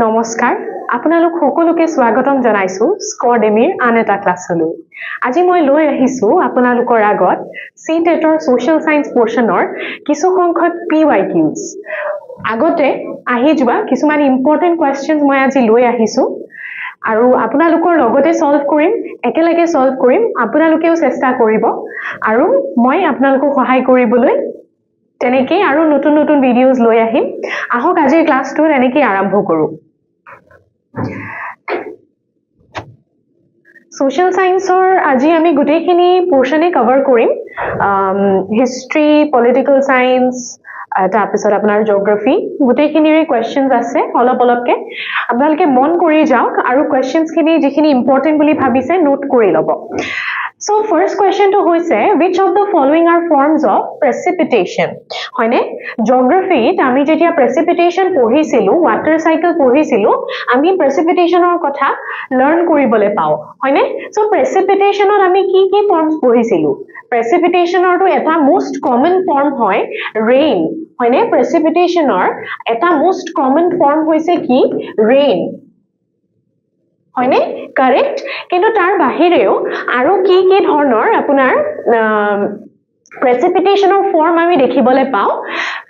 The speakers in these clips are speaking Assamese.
নমস্কাৰ আপোনালোক সকলোকে স্বাগতম জনাইছো স্কডেমিৰ আন এটা ক্লাছলৈ আজি মই লৈ আহিছো আপোনালোকৰ আগত সিটেটৰ সোশ্যাল সায়েন্স পোৰ্শনৰ কিছু সংখ্যক PYQs আগতে আহি যোৱা কিছুমান ইম্পৰ্টেন্ট কোৱেশ্চনছ মই আজি লৈ আহিছো আৰু আপোনালোকৰ লগতে সলভ কৰিম একেলগে সলভ কৰিম আপোনালোকেও চেষ্টা কৰিব আৰু মই আপোনালোকক সহায় কৰিবলৈ তেনেকৈ আৰু নতুন নতুন ভিডিঅ'জ লৈ আহিম আহক আজিৰ ক্লাছটো তেনেকৈ আৰম্ভ কৰো Social science or আজি আমি গুটেখিনি পোৰ্শনে কভাৰ কৰিম হিষ্ট্ৰি পলিটিক্যাল সায়েন্স তাৰপিছত আপোনাৰ জিওগ্ৰাফি গুটেখিনিৰে কোৱেশ্চনছ আছে অলপকে আপোনালোকে মন কৰি যাওক আৰু কোৱেশ্চনছ খিনি যিখিনি ইম্পৰ্টেন্ট বুলি ভাবিছে নোট কৰি ল'ব So first question to hoise which of the following are forms of precipitation hoine geography ami jetia precipitation পঢ়িছিলো water cycle পঢ়িছিলো আমি precipitation or কথা learn koribole pao hoine so precipitation or ami ki forms পঢ়িছিলো precipitation or to eta most common form hoy rain hoine precipitation or eta most common form hoise ki rain হয়নে কারেক্ট কিন্তু তার বাহিরেও আৰু কি ধৰণৰ আপোনাৰ প্ৰেচিপিটেশনৰ ফৰ্ম আমি দেখিবলৈ পাও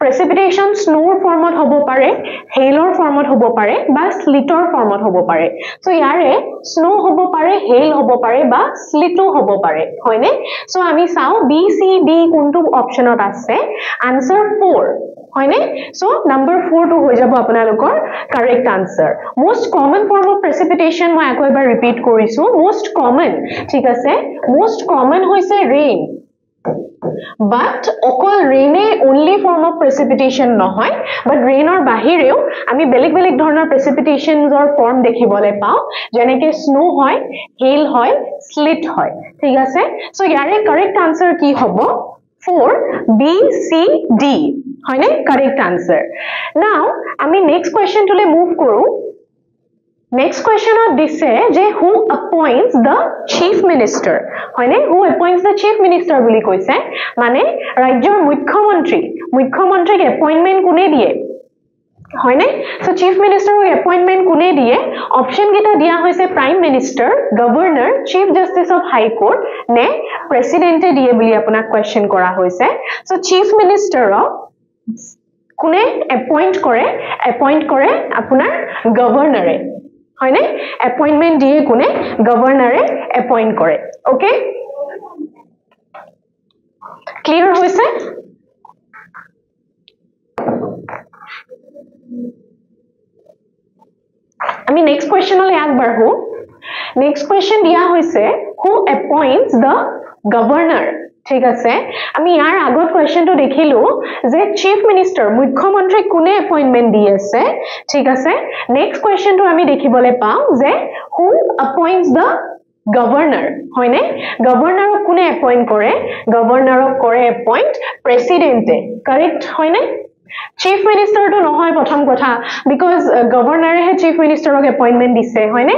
প্ৰেচিপিটেশন স্নোৰ ফৰ্মত হ'ব পাৰে হেইলৰ ফৰ্মত হ'ব পাৰে বা স্লিটৰ ফৰ্মত হ'ব পাৰে সো ইয়াৰে স্নো হ'ব পাৰে হেইল হ'ব পাৰে বা স্লিটো হ'ব পাৰে হয়নে সো আমি চাও বি সি ডি কোনটো অপচনত আছে আনসার 4 হয়নে সো নাম্বার 4 টু হৈ যাব আপোনালোকৰ correct answer most common form of precipitation মই আকৌ এবাৰ ৰিপিট কৰিছো মোস্ট কমন ঠিক আছে মোস্ট কমন হৈছে ৰেইন but অকল ৰেইনে only form of precipitation নহয় but ৰেইনৰ বাহিৰেও আমি বেলেগ ধৰণৰ প্ৰেচিপিটেশনছৰ ফৰ্ম দেখিবলৈ পাও যেনেকৈ স্নো হয় হেইল হয় স্লিট হয় ঠিক আছে সো ইয়াৰে কারেক্ট আনসার কি হ'ব 4 B C D হয়নে কারেক্ট আনসার নাও আমি নেক্সট কোয়েশ্চন টুলে মুভ কৰো Next question of this je who appoints the chief minister hoine who appoints the chief minister boli koise mane rajyor mukhyamantrik appointment kune diye hoine so chief minister appointment kune diye option gita dia hoise prime minister governor chief justice of high court ne president e diye boli apunak question kora hoise so chief minister kune appoint kore apunar governor e হয়নে অ্যাপয়েন্টমেন্ট দিয়ে কোনে গভর্নরে অ্যাপয়েন্ট করে ওকে ক্লিয়ার হইছে আমি নেক্সট কোয়েশ্চনলে একবার হো নেক্সট কোয়েশ্চন দিয়া হইছে হু অ্যাপয়েন্টস দ্য গভর্নর ঠিক আছে আমি ইয়াৰ আগত কোয়েশ্চনটো দেখিলো যে চিফ মিনিষ্টাৰ মুখ্যমন্ত্ৰী কোনে এপয়েন্টমেন্ট দি আছে ঠিক আছে নেক্সট কোয়েশ্চনটো আমি দেখিবলৈ পাও যে হু এপয়েন্টস দ্য গভৰ্ণৰ হয়নে গভৰ্ণৰক কোনে এপয়েন্ট কৰে গভৰ্ণৰক কৰে এপয়েন্ট প্ৰেসিডেন্টে কাৰেক্ট হয়নে চিফ মিনিষ্টাৰটো নহয় প্ৰথম কথা বিকজ গভৰ্ণৰেহে চিফ মিনিষ্টাৰক এপয়েন্টমেন্ট দিছে হয়নে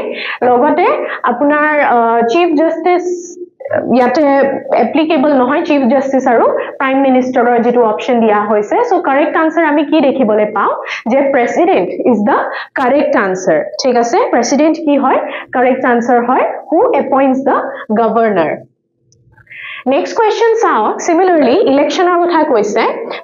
লগতে আপোনাৰ চিফ জাস্টিস ইয়াতে এপ্লিকেবল নহয় চিফ জাস্টিস আৰু প্ৰাইম মিনিষ্টাৰৰ যেটো অপচন দিয়া হৈছে সো কাৰেক্ট আনসাৰ আমি কি দেখিবলৈ পাও যে president is the correct answer ঠিক আছে প্ৰেসিডেন্ট কি হয় কাৰেক্ট আনসাৰ হয় হু এপয়েন্টস দা গভৰ্নৰ নেক্সট কোয়েশ্চন চাও সিমিলাৰলি ইলেকশনৰ কথা কৈছে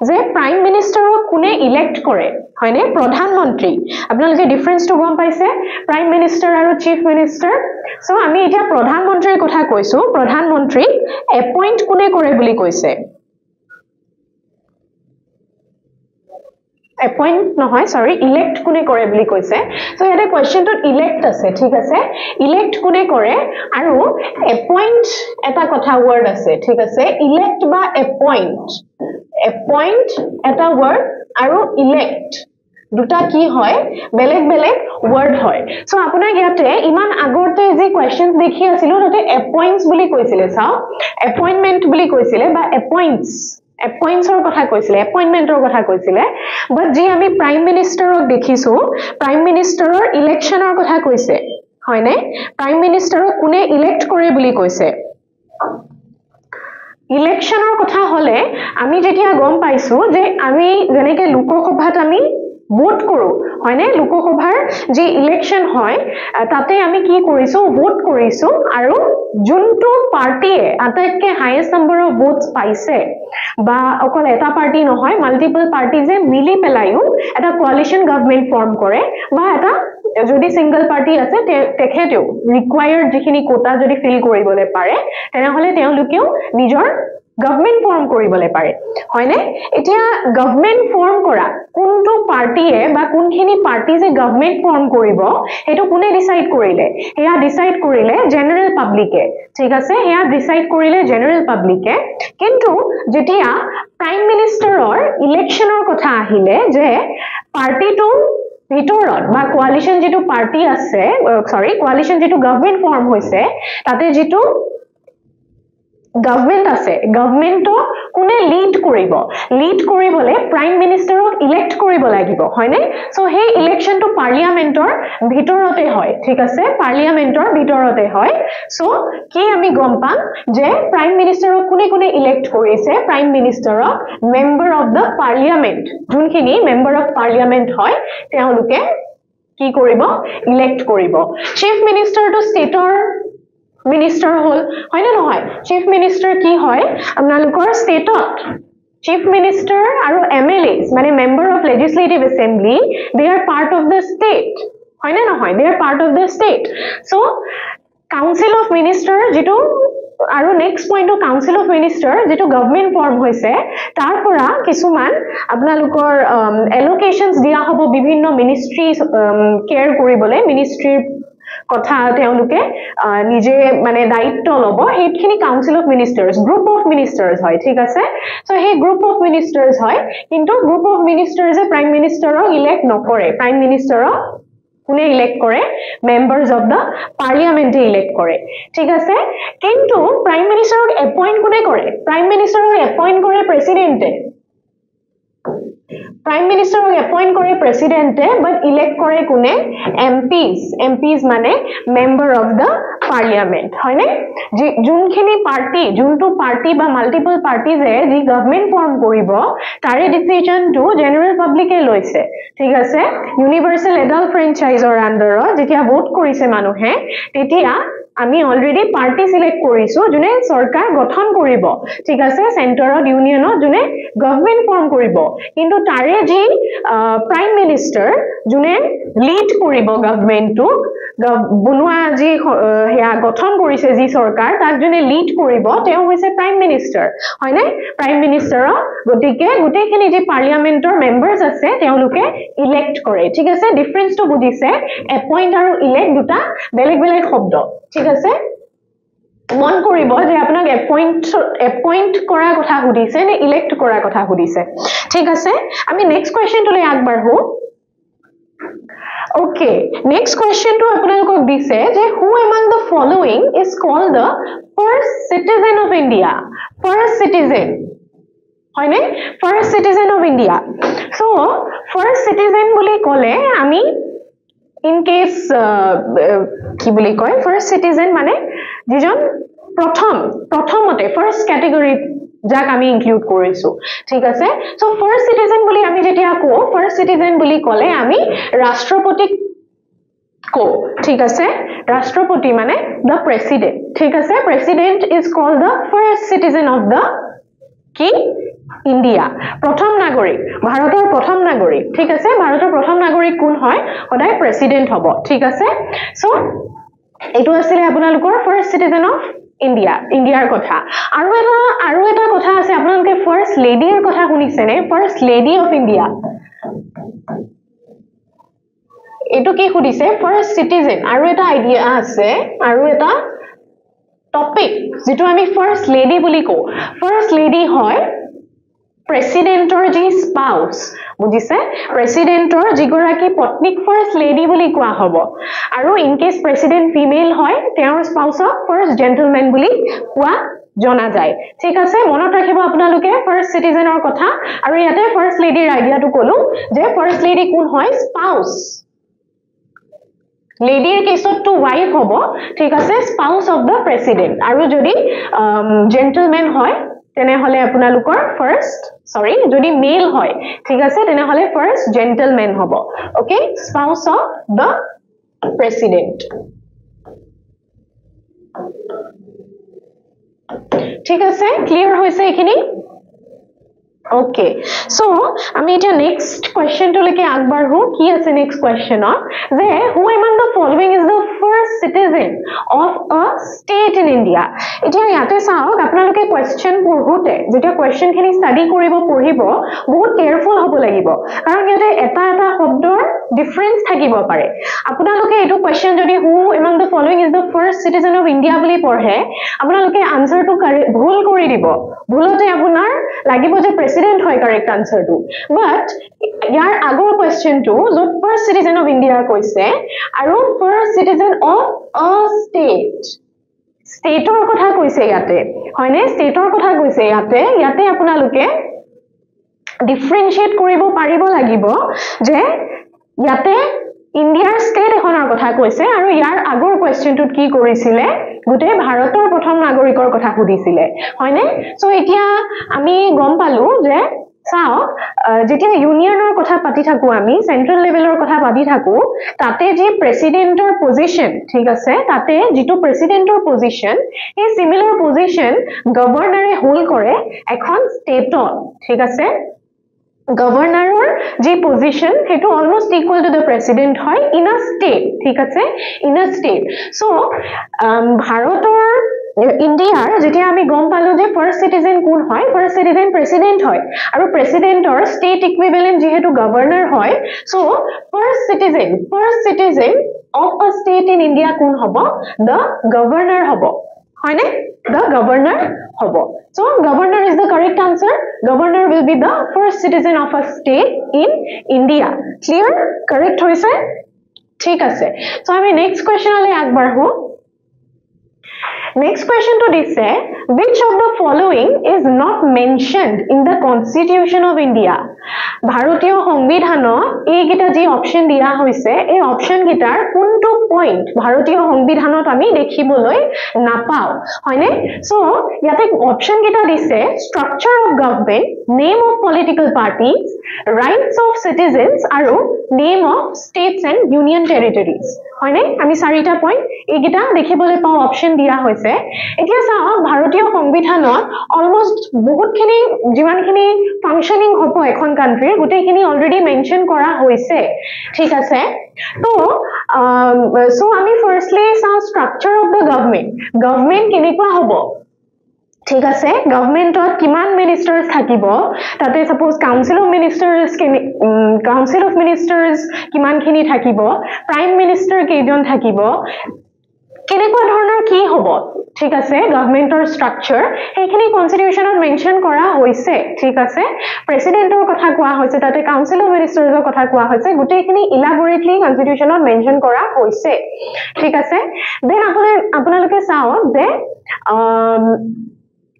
যে প্ৰাইম মিনিষ্টাৰক কোনে ইলেক্ট কৰে হয়নে প্ৰধানমন্ত্ৰী আপোনালোকে ডিফাৰেন্সটো গম পাইছে প্ৰাইম মিনিষ্টাৰ আৰু চিফ মিনিষ্টাৰ সো আমি এতিয়া প্ৰধানমন্ত্ৰীৰ কথা কৈছো প্ৰধানমন্ত্ৰী এপয়েন্ট কোনে কৰে বুলি কৈছে এপয়েন্ট নহয় সৰি ইলেক্ট কোনে কৰে বুলি কৈছে সো ইয়াতে কোৱেশ্চনটোত ইলেক্ট আছে ঠিক আছে ইলেক্ট কোনে কৰে আৰু এপয়েন্ট এটা কথা ওয়াৰ্ড আছে ঠিক আছে ইলেক্ট বা এপয়েন্ট এটা ওয়াৰ্ড আৰু ইলেক্ট দুটা কি হয় বেলেগ ওয়াৰ্ড হয় সো আপোনাৰ ইয়াতে ইমান আগতে যে কোৱেশ্চনছ দেখি আছিলো তাতে এপয়েন্টস বুলি কৈছিলে চাও এপয়েন্টমেন্ট বুলি কৈছিলে বা এপয়েন্টছৰ কথা কৈছিলে এপয়েন্টমেন্টৰ কথা কৈছিলে বাট যি আমি প্ৰাইম মিনিষ্টাৰক দেখিছো প্ৰাইম মিনিষ্টাৰৰ ইলেকশনৰ কথা কৈছে হয়নে প্ৰাইম মিনিষ্টাৰক কোনে ইলেক্ট কৰে বুলি কৈছে ইলেকশনৰ কথা হলে আমি যেতিয়া গম পাইছো যে আমি যেনেকৈ লোকসভাত আমি ভোট কৰো হয়নে লোকসভাৰ যে ইলেকশন হয় তাতে আমি কি কৰিছো ভোট কৰিছো আৰু যোনটো পাৰ্টিয়ে আটাইতকৈ হাইয়েষ্ট নাম্বাৰ অফ ভোটস পাইছে বা অকল এটা পাৰ্টি নহয় মাল্টিপল পাৰ্টিজে মিলি পেলাইও এটা কোয়ালিশন গভৰ্নমেন্ট ফৰ্ম কৰে বা এটা যদি সিঙ্গল পাৰ্টি আছে তেখেতেও ৰিকোয়াৰ্ড যিখিনি কোটা যদি ফিল কৰিবলৈ পাৰে তেনেহলে তেওঁলোকেও নিজৰ গভৰ্নমেন্ট ফৰ্ম কৰিবলৈ পাৰে হয়নে এতিয়া গভৰ্নমেন্ট ফৰ্ম কৰা কোনটো পাৰ্টিয়ে বা কোনখিনি পাৰ্টি যে গভৰ্নমেন্ট ফৰ্ম কৰিব হেতু কোনে ডিসাইড কৰিলে হেয়া ডিসাইড কৰিলে জেনাৰেল পাব্লিকে ঠিক আছে হেয়া ডিসাইড কৰিলে জেনাৰেল পাব্লিকে কিন্তু যেতিয়া প্ৰাইম মিনিষ্টাৰৰ ইলেকশনৰ কথা আহিলে যে পাৰ্টিটো ভিতৰত বা কোয়ালিশন যেটো পাৰ্টি আছে কোয়ালিশন যেটো গভৰ্নমেন্ট ফৰ্ম হৈছে তাতে যেটো গভৰ্নমেন্ট আছে গভৰ্নমেন্টক কোনে লিড কৰিবলে প্ৰাইম মিনিষ্টাৰক ইলেক্ট কৰিব লাগিব হয়নে সো হে ইলেকশনটো পাৰ্লিয়ামেন্টৰ ভিতৰতে হয় ঠিক আছে পাৰ্লিয়ামেন্টৰ ভিতৰতে হয় সো কি আমি গম পাম যে প্ৰাইম মিনিষ্টাৰক কোনে ইলেক্ট কৰিছে প্ৰাইম মিনিষ্টাৰক মেম্বাৰ অফ দা পাৰ্লিয়ামেন্ট যোনখিনি মেম্বাৰ অফ পাৰ্লিয়ামেন্ট হয় তেওঁলোকে কি কৰিব ইলেক্ট কৰিব চিফ মিনিষ্টাৰটো ষ্টেটৰ মিনিষ্টাৰ হল হয়নে নহয় চিফ মিনিষ্টাৰ কি হয় আপোনালোকৰ ষ্টেটত চিফ মিনিষ্টাৰ আৰু এমএলএস মানে member of legislative assembly they are part of the state হয়নে নহয় they are part of the state so council of minister যেটো আৰু নেক্সট পইণ্টটো কাউন্সিল অফ মিনিষ্টাৰ যেটো গভৰ্নমেন্ট ফৰ্ম হৈছে তাৰ পৰা কিছুমান আপোনালোকৰ এলোকেশনস দিয়া হ'ব বিভিন্ন মিনিষ্ট্ৰিজ কেয়াৰ কৰিবলৈ মিনিষ্ট্ৰিৰ কথা তেওঁলোকে নিজে মানে দায়িত্ব লব এইখিনি কাউন্সিল অফ মিনিষ্টাৰ্স গ্ৰুপ অফ মিনিষ্টাৰ্স হয় ঠিক আছে সো হে গ্ৰুপ অফ মিনিষ্টাৰ্স হয় কিন্তু গ্ৰুপ অফ মিনিষ্টাৰ্সে প্ৰাইম মিনিষ্টাৰক ইলেক্ট নকৰে প্ৰাইম মিনিষ্টাৰক কোনে ইলেক্ট কৰে মেম্বাৰ্স অফ দা পাৰ্লিয়ামেন্টে ইলেক্ট কৰে ঠিক আছে কিন্তু প্ৰাইম মিনিষ্টাৰক এপইন্ট কোনে কৰে প্ৰাইম মিনিষ্টাৰক এপইন্ট কৰে প্ৰেসিডেন্টে Prime Minister appoint kore president but elect kore kune MPs mane member of the parliament hoine junkhini party juntu party ba multiple parties e ji government form koribo tare decision to general public e loise thik ase universal adult franchise or under jetia vote korise manuhe tetia আমি অলরেডি পার্টি সিলেক্ট কৰিছো জুনে সৰকাৰ গঠন কৰিব ঠিক আছে সেন্টাৰত ইউনিয়নত জুনে গভৰ্নমেন্ট ফৰ্ম কৰিব কিন্তু তাৰে যি প্ৰাইম মিনিষ্টাৰ জুনে লিড কৰিব গভৰ্নমেন্টটো বনুৱা যি হেয়া গঠন কৰিছে যি সৰকাৰ তাক জুনে লিড কৰিব তেও হৈছে প্ৰাইম মিনিষ্টাৰ হয়নে প্ৰাইম মিনিষ্টাৰক গটিকে গুটেখিনি যে পাৰ্লিয়ামেন্টৰ মেম্বাৰ্স আছে তেওঁলোকে ইলেক্ট কৰে ঠিক আছে ডিফাৰেন্সটো বুজিছে এপইন্ট আৰু ইলেক্ট দুটা বেলেগ বেলেগ শব্দ ঠিক আছে মন কৰিব যে আপোনাক এপইন্ট কৰা কথা সুধিছে নে ইলেক্ট কৰা কথা সুধিছে ঠিক আছে আমি নেক্সট কোৱেশ্চনটো লৈ আগবাঢ়ো ওকে নেক্সট কোৱেশ্চনটো আপোনালোকক দিছে যে who among the following is called the first citizen of India first citizen হয়নে first citizen of India so first citizen বুলি ক'লে আমি in case কি বুলি কয় first citizen মানে যিজন প্ৰথমতে first category যাক আমি ইনক্লুড কৰিছো ঠিক আছে সো ফাৰ্স্ট সিটিজেন বুলি আমি যেতিয়া কও ফাৰ্স্ট সিটিজেন বুলি ক'লে আমি ৰাষ্ট্ৰপতি কো ঠিক আছে ৰাষ্ট্ৰপতি মানে the president ঠিক আছে president is called the first citizen of the কি ইন্ডিয়া প্ৰথম নাগৰিক ভাৰতৰ প্ৰথম নাগৰিক ঠিক আছে ভাৰতৰ প্ৰথম নাগৰিক কোন হয় সদায় প্ৰেসিডেন্ট হ'ব ঠিক আছে সো এটো আছিল আপোনালোকৰ ফাৰ্স্ট সিটিজেন অফ ইন্ডিয়াৰ কথা আৰু এটা কথা আছে আপোনালোকে ফাৰ্স্ট লেডিৰ কথা শুনিছে নে ফাৰ্স্ট লেডি অফ ইন্ডিয়া এটো কি সুধিছে ফাৰ্স্ট সিটিজেন আৰু এটা আইডিয়া আছে আৰু এটা টপিক যেটো আমি ফাৰ্স্ট লেডি বুলি কও ফাৰ্স্ট লেডি হয় প্ৰেসিডেন্টৰ যি স্পাউস বুজিছে প্ৰেসিডেন্টৰ যিগৰাকী পত্নীক ফাৰ্স্ট লেডি বুলি কোৱা হ'ব আৰু ইন কেস প্ৰেসিডেন্ট ফিমেল হয় তেওঁৰ স্পাউসক ফাৰ্স্ট জেন্টলম্যান বুলি কোৱা জনা যায় ঠিক আছে মনত ৰাখিব আপোনালোকে ফাৰ্স্ট সিটিজেনৰ কথা আৰু ইয়াতে ফাৰ্স্ট লেডিৰ আইডিয়াটো কলো যে ফাৰ্স্ট লেডি কোন হয় স্পাউস লেডিৰ কেছত টু ওয়াইফ হ'ব ঠিক আছে স্পাউস অফ দা প্ৰেসিডেন্ট আৰু যদি জেন্টলম্যান হয় তেনেহলে আপোনালোকৰ ফাৰ্স্ট সৰি যদি মেল হয় ঠিক আছে তেনেহলে ফাৰ্স্ট জেন্টলম্যান হ'ব okay spouse of the president ঠিক আছে ক্লিয়াৰ হৈছে এখিনি Okay, so আমি এটা next question to leke agbarhu ki ase next question on যে who among the following is the first citizen of a state in India এতিয়া ইয়াতে চাওক আপোনালোকে question পঢ়োতে যেতিয়া question খিনি study কৰিব পঢ়িব বহুত careful হ'ব লাগিব কাৰণ ইয়াতে এটা এটা শব্দৰ difference থাকিব পাৰে আপোনালোকে এটো question যদি who among the following is the first citizen of India বুলি পঢ়ে আপোনালোকে answer টো ভুল কৰি দিব ভুলতে আপোনাৰ লাগিব যে president hoy correct answer to but yar agor question to the first citizen of India koise aru first citizen of a state or kotha koise yate hoine state or kotha koise yate apunaloke differentiate koribo paribo lagibo je yate India's state ekhonor kotha koise aru yar agor question to ki korisile গুটে ভাৰতৰ প্ৰথম নাগৰিকৰ কথা সুধিছিলে হয়নে সো এতিয়া আমি গম পালো যে চাও যেতিয়া ইউনিয়নৰ কথা পাতি থাকো আমি সেন্ট্ৰাল লেভেলৰ কথা পাতি থাকো তাতে যে প্ৰেসিডেন্টৰ পজিশন ঠিক আছে তাতে যেটো প্ৰেসিডেন্টৰ পজিশন এই সিমিলাৰ পজিশন গভৰ্ণৰে হোল্ড কৰে এখন ষ্টেটত ঠিক আছে গভৰ্ণৰৰ যে পজিশন হেতু almost equal to the president হয় ইন আ ষ্টেট ঠিক আছে ইন আ ষ্টেট সো ভাৰতৰ ইন্ডিয়াৰ যেতিয়া আমি গম পালো যে ফাৰ্স্ট সিটিজেন কোন হয় ফাৰ্স্ট সিটিজেন প্ৰেসিডেন্ট হয় আৰু প্ৰেসিডেন্টৰ ষ্টেট ইকুইভ্যালেন্ট যেহেতু গভৰ্ণৰ হয় so first citizen of a state in India কোন হ'ব দ্য গভৰ্ণৰ হ'ব হয়নে the governor hobo so governor is the correct answer governor will be the first citizen of a state in India clear correct hoise thik ase so ami next question ole agbarhu next question to this say which of the following is not mentioned in the constitution of India ভারতীয় সংবিধানত এই গিটা যে অপশন দিয়া হৈছে এই অপশন গিটাৰ কোনটো পইণ্ট ভাৰতীয় সংবিধানত আমি দেখিবলৈ নাপাও হয়নে সো ইয়াতে অপশন গিটা দিছে structure of government name of political parties rights of citizens আৰু name of states and union territories হয়নে আমি চাৰিটা পইণ্ট এই গিটা দেখিবলৈ পাও অপশন দিয়া হৈছে এতিয়া চাওক ভাৰতীয় সংবিধানত অলমোস্ট বহুতখিনি যিমানখিনি ফাংশনিং হ'ব এখন কান্ট্ৰি গুটেখিনি অলৰেডি মেনশন কৰা হৈছে ঠিক আছে তো সো আমি ফাৰ্স্টলি সাউ স্ট্ৰাকচাৰ অফ দ্য গভৰ্নমেন্ট কেনেকুৱা হ'ব ঠিক আছে গভৰ্নমেন্টত কিমান মিনিষ্টাৰ্স থাকিব তাতে সাপোজ কাউন্সিল অফ মিনিষ্টাৰ্স কিমানখিনি থাকিব প্ৰাইম মিনিষ্টাৰ কেইজন থাকিব কেনেকুৱা ধৰণৰ কি হ'ব ঠিক আছে গভৰ্নমেন্টৰ স্ট্ৰাকচাৰ এইখিনি কনস্টিটিউশনত মেনশন কৰা হৈছে ঠিক আছে প্ৰেসিডেন্টৰ কথা কোৱা হৈছে তাতে কাউন্সিল অফ মিনিষ্টাৰ্সৰ কথা কোৱা হৈছে গুটেখিনি ইলাবৰেটলি কনস্টিটিউশনত মেনশন কৰা হৈছে ঠিক আছে দেন আপোনালোকে চাও যে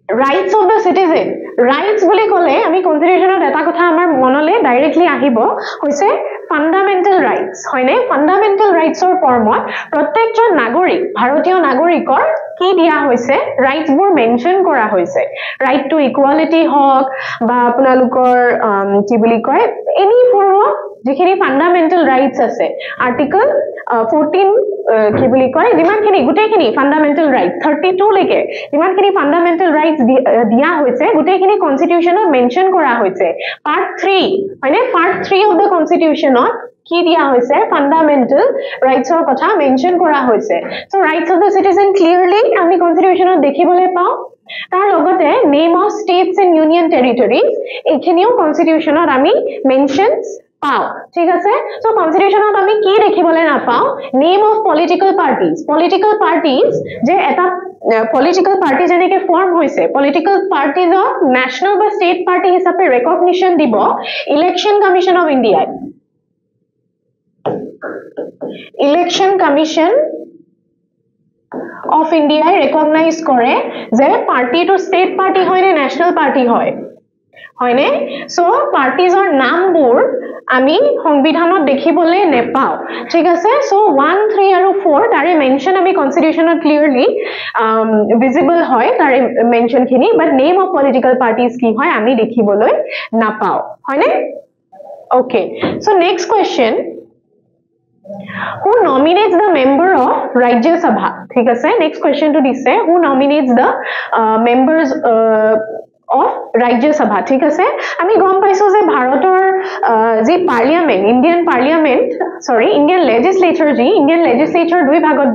rights of the citizen rights বুলি ক'লে আমি কনস্টিটিউশনত এটা কথা আমাৰ মনলে ডাইৰেক্টলি আহিব হৈছে ফান্ডামেন্টাল ৰাইটস হয়নে ফান্ডামেন্টাল ৰাইটসৰ ফৰ্মত প্ৰত্যেকজন নাগৰিক ভাৰতীয় নাগৰিকৰ কি দিয়া হৈছে ৰাইটস বোৰ মেনশন কৰা হৈছে ৰাইট টু ইকুয়ালিটি হক বা আপোনালোকৰ কি বুলি কয় এনি ফৰ্ম অফ যিখিনি ফান্ডামেন্টাল ৰাইটস আছে আৰ্টিকল 14 কি বুলি কয় যিমানখিনি গুটেখিনি ফান্ডামেন্টাল রাইট 32 লৈকে যিমানখিনি ফান্ডামেন্টাল রাইটস দিয়া হৈছে গুটেখিনি কনস্টিটিউশনত মেনশন কৰা হৈছে পাৰ্ট 3 হয়নে পাৰ্ট 3 অফ দ্য কনস্টিটিউশনত কি দিয়া হৈছে ফান্ডামেন্টাল ৰাইটসৰ কথা মেনশন কৰা হৈছে so rights of the citizen clearly আমি কনস্টিটিউশনত দেখিবলৈ পাও তাৰ লগতে name of states and union territories এইখিনিও কনস্টিটিউশনত আমি মেনশনস পাও ঠিক আছে সো কনস্টিটিউশনত আমি কি দেখিবলৈ নাপাও নেম অফ পলিটিক্যাল পাৰ্টিজ যে এটা পলিটিক্যাল পাৰ্টি যেনেকে ফৰ্ম হৈছে পলিটিক্যাল পাৰ্টিজক ন্যাশনাল বা ষ্টেট পাৰ্টি হিচাপে ৰেকগনিশ্যন দিব election commission of India election commission of India recognise কৰে যে পাৰ্টিটো ষ্টেট পাৰ্টি হয় নে ন্যাশনাল পাৰ্টি হয় হয়নে সো পাৰ্টিজৰ নামবোৰ আমি সংবিধানত দেখিবলৈ নেপাও ঠিক আছে সো 1 3 আৰু 4 তাৰে মেনশন আমি কনস্টিটিউশনত ক্লিয়াৰলি ভিজিবল হয় তাৰে মেনশন খিনি বাট নেম অফ পলিটিক্যাল পাৰ্টিজ কি হয় আমি দেখিবলৈ নাপাও হয়নে okay so next question who nominates the member of Rajya Sabha ঠিক আছে next question to দিছে who nominates the members of Rajya Sabha ঠিক আছে আমি গম পাইছো যে ভাৰতৰ যে পাৰ্লিয়ামেন্ট ইণ্ডিয়ান লেজিসলেচাৰ যি ইণ্ডিয়ান লেজিসলেচাৰ দুই ভাগত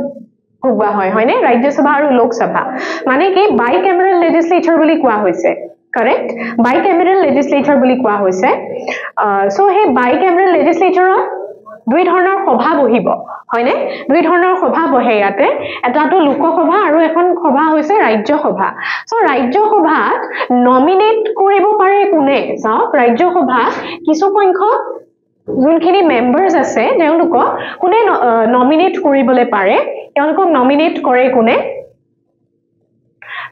ভগোৱা হয় হয়নে ৰাজ্য সভা আৰু লোক সভা মানে কি বাইকেমেৰাল লেজিসলেচাৰ বুলি কোৱা হৈছে correct bicameral legislature বুলি কোৱা হৈছে সো হে bicameral legislature দুই ধৰণৰ সভা বহিব হয়নে দুই ধৰণৰ সভা বহে ইয়াতে এটাটো লোকসভা আৰু এখন সভা হৈছে ৰাজ্য সভা সো ৰাজ্য সভাত নমিনেট কৰিব পাৰে কোনে চাওক ৰাজ্য সভা কিছু সংখ্যক যোনখিনি মেম্বাৰ্স আছে তেওঁলোকক কোনে নমিনেট কৰিবলৈ পাৰে তেওঁলোকক নমিনেট কৰে কোনে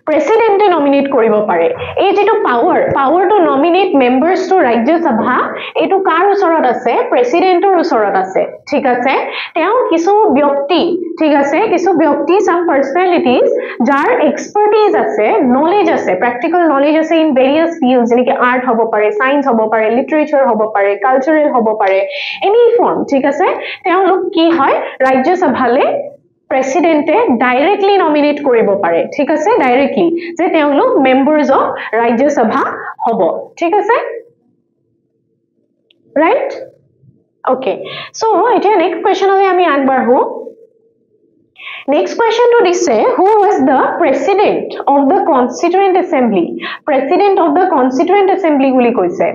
প্ৰেসিডেন্টে নমিনেট কৰিব পাৰে এই যেটো পাৱাৰ টু নমিনেট মেম্বাৰ্স টু ৰাজ্য সভা এটো কাৰ ওচৰত আছে প্ৰেসিডেন্টৰ ওচৰত আছে ঠিক আছে তেওঁ কিছু ব্যক্তি ঠিক আছে কিছু ব্যক্তি সাম পাৰ্সনালিটিজ যাৰ এক্সপাৰ্টিজ আছে নলেজ আছে প্ৰ্যাকটিক্যাল নলেজ আছে ইন ভেৰিয়াস ফিল্ডস যেনেকৈ আৰ্ট হ'ব পাৰে সায়েন্স হ'ব পাৰে লিটাৰেচাৰ হ'ব পাৰে কালচাৰেল হ'ব পাৰে এনি ফৰ্ম ঠিক আছে তেওঁলোক কি হয় ৰাজ্য সভালে প্ৰেসিডেন্টে ডাইৰেক্টলি নমিনেট কৰিব পাৰে ঠিক আছে ডাইৰেক্টলি যে তেওঁলোক মেম্বাৰ্স অফ ৰাজ্য সভা হ'ব ঠিক আছে ৰাইট ওকে সো এটা নেক্সট কোৱেশ্চনলে আমি আগবাঢ়ো নেক্সট কোৱেশ্চন টু দিছে who was the president of the constituent assembly president of the constituent assembly বুলি কৈছে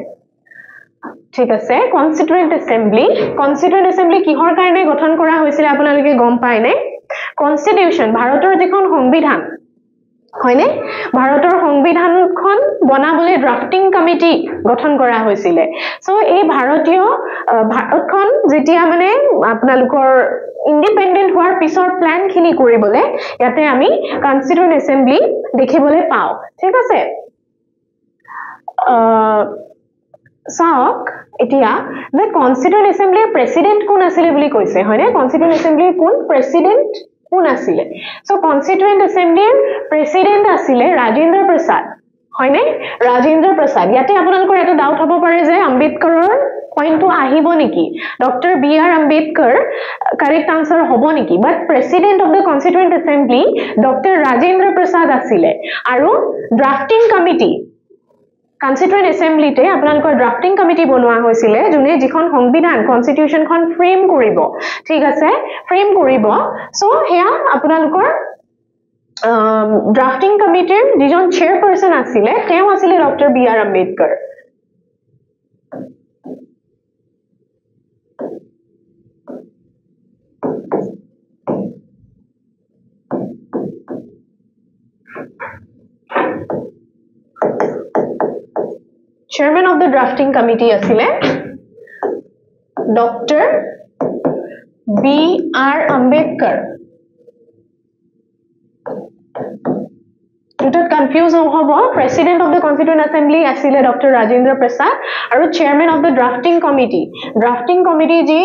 ঠিক আছে constituent assembly কিহৰ কাৰণে গঠন কৰা হৈছিল আপোনালোকে গম পায়নে কনস্টিটিউশন ভাৰতৰ যিখন সংবিধান হয়নে ভাৰতৰ সংবিধানখন বনাবলৈ ড্ৰাফটিং কমিটি গঠন কৰা হৈছিল সো এই ভাৰতখন যেতিয়া মানে আপোনালোকৰ ইন্ডিপেন্ডেন্ট হোৱাৰ পিছৰ প্ল্যান খিনি কৰিবলে ইয়াতে আমি কনস্টিটিউয়েন্ট এসেম্বলি দেখিবলৈ পাও ঠিক আছে চাওক এতিয়া যে কনস্টিটিউয়েন্ট এসেম্বলিৰ প্ৰেসিডেন্ট কোন আছিল বুলি কৈছে হয়নে কনস্টিটিউয়েন্ট এসেম্বলিৰ কোন প্ৰেসিডেন্ট কোন আছিল সো কনস্টিটিউয়েন্ট এসেম্বলিৰ প্ৰেসিডেন্ট আছিল ৰাজেন্দ্ৰ প্ৰসাদ হয়নে ৰাজেন্দ্ৰ প্ৰসাদ ইয়াতে আপোনালোকৰ এটা ডাউট হ'ব পাৰে যে আম্বেদকৰৰ পইণ্টটো আহিব নেকি doctor B R Ambedkar correct answer হ'ব নেকি but president of the constituent assembly doctor Rajendra Prasad আছিল আৰু ড্ৰাফটিং কমিটি কনস্টিটিউয়েন্ট এসেম্বলিতে আপোনালোকৰ ড্ৰাফটিং কমিটি বনোৱা হৈছিল যোনে যিখন সংবিধান কনস্টিটিউশনখন ফ্ৰেম কৰিব ঠিক আছে ফ্ৰেম কৰিব সো হেয়া আপোনালোকৰ ড্ৰাফটিং কমিটিৰ যিজন চেয়াৰপাৰসন আছিল তেওঁ আছিল doctor B R Ambedkar Chairman of the drafting committee asile Dr. B.R. Ambedkar. Dutat confuse hobo. President of the Constituent Assembly asile Dr. Rajendra Prasad aru Chairman of the drafting committee. Drafting committee ji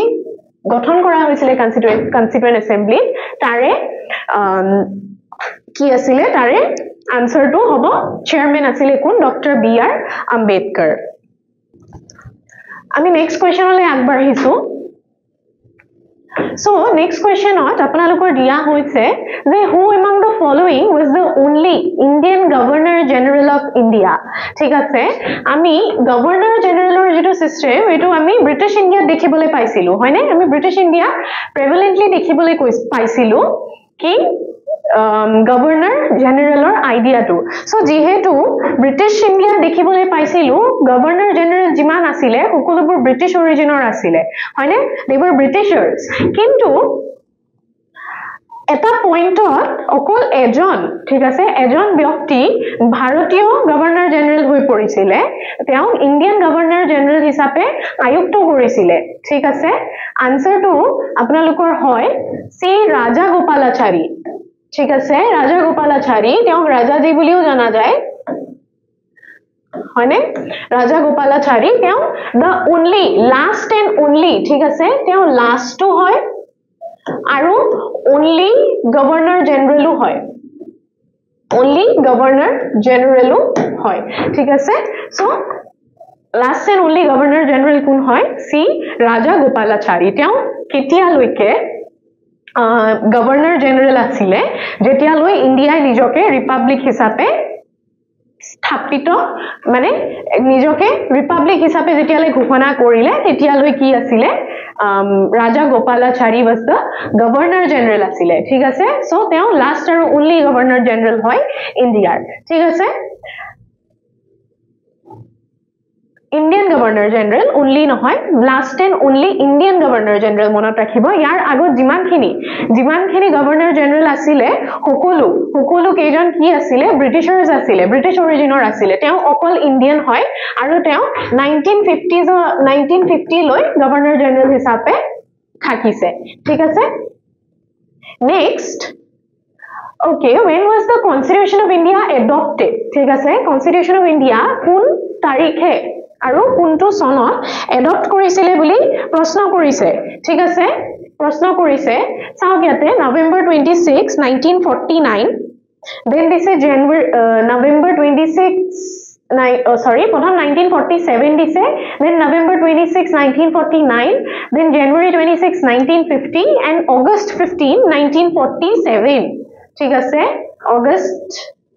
গঠন কৰা হৈছিল Constituent Assembly তাৰে কি asile তাৰে answer to hobo chairman asile কোন ডক্টৰ বি আৰ আম্বেদকৰ আমি নেক্সট কোৱেশ্চনলে আগবাঢ়িছো So next question out আপোনালোকৰ দিয়া হৈছে যে who among the following was the only Indian Governor General of India ঠিক আছে আমি Governor Generalৰ যেটো সিস্টেম এটো আমি ব্ৰিটিছ ইণ্ডিয়াত দেখিবলৈ পাইছিলো হয়নে আমি ব্ৰিটিছ ইণ্ডিয়া প্ৰেভেলেন্টলি দেখিবলৈ পাইছিলো কি গভৰ্ণৰ জেনেৰেলৰ আইডিয়াটো সো যেহেতু ব্ৰিটিছ ইণ্ডিয়াত দেখিবলৈ পাইছিলো গভৰ্ণৰ জেনেৰেল যিমান আছিলে সকলোবোৰ ব্ৰিটিছ অৰিজিনৰ আছিলে হয়নে দে वर ব্ৰিটিছাৰ্ছ কিন্তু এটা পইণ্টত অকল এজন ঠিক আছে এজন ব্যক্তি ভাৰতীয় গভৰ্ণৰ জেনেৰেল হৈ পৰিছিল তেওঁ ইণ্ডিয়ান গভৰ্ণৰ জেনেৰেল হিচাপে আয়ুক্ত কৰিছিল ঠিক আছে আনসাৰটো আপোনালোকৰ হয় শ্ৰী ৰাজা গোপালাচাৰী ঠিক আছে ৰাজা গোপালাচাৰী তেওঁ ৰাজাজী বুলিও জনা যায় হয়নে ৰাজা গোপালাচাৰী তেওঁ the only last and only ঠিক আছে তেওঁ last to হয় আৰু only governor general হয় only governor general হয় ঠিক আছে so last and only governor general কোন হয় সি ৰাজা গোপালাচাৰী তেওঁ কেতিয়ালৈকে গভৰ্ণৰ জেনেৰেল আছিলে যেতিয়ালৈ ইন্ডিয়াই নিজকে ৰিপাব্লিক হিচাপে স্থাপিত মানে নিজকে ৰিপাব্লিক হিচাপে যেতিয়ালৈ ঘোষণা কৰিলে তেতিয়ালৈ কি আছিলে ৰাজা Gopalachari was the governor general আছিলে ঠিক আছে সো তেওঁ লাষ্ট আৰু only গভৰ্ণৰ জেনেৰেল হয় ইন্ডিয়াৰ ঠিক আছে Indian Governor General only নহয় last and only Indian Governor General মনত ৰাখিব ইয়াৰ আগত যিমানখিনি Governor General আছিলে সকলো কেইজন কি আছিলে ব্ৰিটিছাৰ্ছ আছিলে ব্ৰিটিছ অৰিজিনৰ আছিলে তেওঁ অকল ইণ্ডিয়ান হয় আৰু তেওঁ 1950 লৈ Governor General হিচাপে থাকিছে ঠিক আছে next okay when was the Constitution of India adopted ঠিক আছে Constitution of India কোন তাৰিখে আৰু কোনটো সনত এডপ্ট কৰিছিলে বুলি প্ৰশ্ন কৰিছে ঠিক আছে প্ৰশ্ন কৰিছে চাওক ইয়াতে November 26 1949 then দিছে January November 26 প্ৰথম 1947 দিছে then November 26 1949 then January 26 1950 and August 15 1947 ঠিক আছে August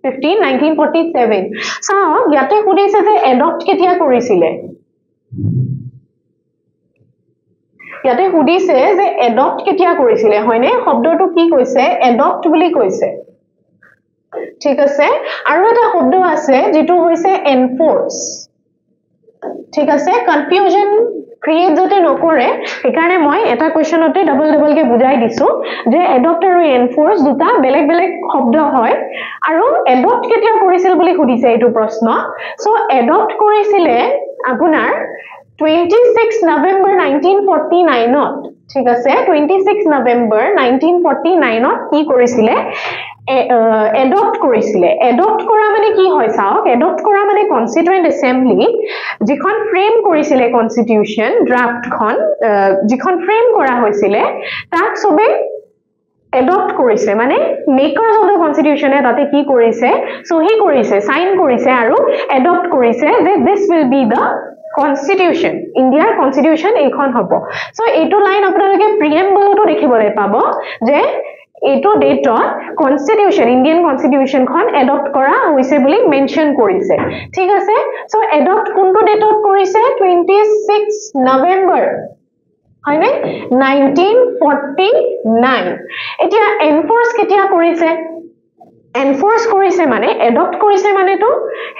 15 1947 so ইয়াতে খুদিছে যে এডপ্ট কেতিয়া কৰিছিলে ইয়াতে খুদিছে যে এডপ্ট কেতিয়া কৰিছিলে হয়নে শব্দটো কি কৈছে এডপ্ট বুলি কৈছে ঠিক আছে আৰু এটা শব্দ আছে যেটো হৈছে এনফোৰ্স ঠিক আছে কনফিউজন ক্ৰিয়েট যাতে নকৰে সেইকাৰণে মই এটা কোৱেশ্চনতে ডাবল কে বুজাই দিছো যে এডপ্ট আৰু এনফোৰ্স দুটা বেলেগ শব্দ হয় আৰু এডপ্ট কেতিয়া কৰিছিল বুলি খুদিছে এইটো প্ৰশ্ন সো এডপ্ট কৰিছিলে আপোনাৰ 26 নৱেম্বৰ 1949 ত ঠিক আছে 26 নৱেম্বৰ 1949 ত কি কৰিছিলে এডপ্ট কৰিছিলে এডপ্ট কৰা মানে কি হয় চাওক এডপ্ট কৰা মানে কনস্টিটিউয়েন্ট এসেম্বলি যিখন ফ্ৰেম কৰিছিলে কনস্টিটিউশন ড্ৰাফটখন যিখন ফ্ৰেম কৰা হৈছিলে তাক সবে এডপ্ট কৰিছে মানে মেকাৰস অফ দা কনস্টিটিউশনে তাতে কি কৰিছে সহি কৰিছে সাইন কৰিছে আৰু এডপ্ট কৰিছে যে this will be the Constitution India's Constitution এইখন হ'ব সো এইটো লাইন আপোনালোকে প্ৰিএম্বলটো দেখিবলৈ পাব যে এইটো ডেটত Constitution Indian Constitution খন এডপ্ট কৰা হৈছে বুলি মেনশন কৰিছে ঠিক আছে সো এডপ্ট কোনটো ডেটত কৰিছে 26 নৱেম্বৰ হয়নে 1949 এতিয়া এনফোৰ্স কেতিয়া কৰিছে এনফোৰ্স কৰিছে মানে এডপ্ট কৰিছে মানে তো